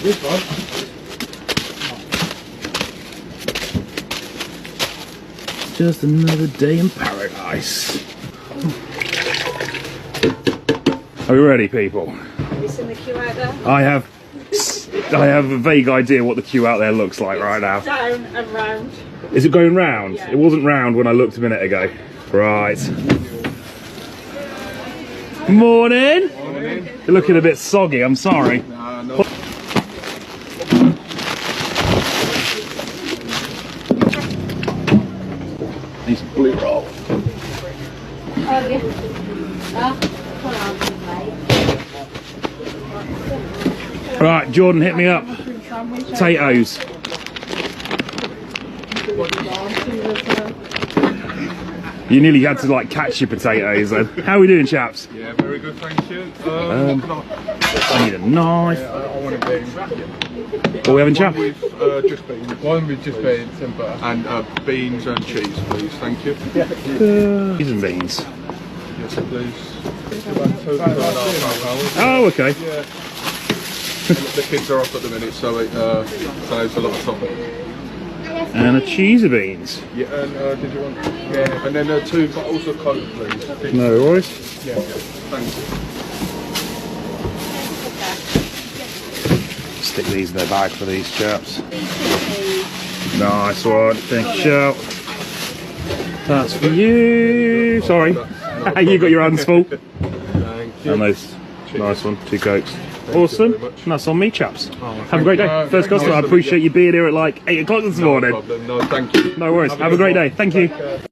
This one. Just another day in paradise. Are we ready, people? Have you seen the queue out there? I have a vague idea what the queue out there looks like right now. Down and round. Is it going round? Yeah. It wasn't round when I looked a minute ago. Right. Morning. Morning. You're looking a bit soggy, I'm sorry. No. These blue roll. Right, Jordan, hit me up. Potatoes. You nearly had to like catch your potatoes then. How are we doing, chaps? Yeah, very good, thank you. I need a knife. I want a bean. What are we having, chap? With just beans. One with just beans and butter. And beans and cheese, please, thank you. Cheese and beans. Yes, please. About 2.5 hours. Oh, okay. Yeah. The kids are off at the minute, so it saves a lot of time. And a cheese of beans. Yeah, and did you want? Yeah, and then 2 bottles of Coke, please. No worries. Yeah, thank you. Stick these in their bag for these chaps. Nice one. Thank you, Shell. That's for you. Sorry. You got your hands full. Thank you. And those. Nice one. 2 Cokes. Awesome. And that's on me, chaps. Have a great day. First customer. I appreciate you being here at like 8 o'clock this morning. No problem. No, thank you. No worries. Have a great day. Thank you.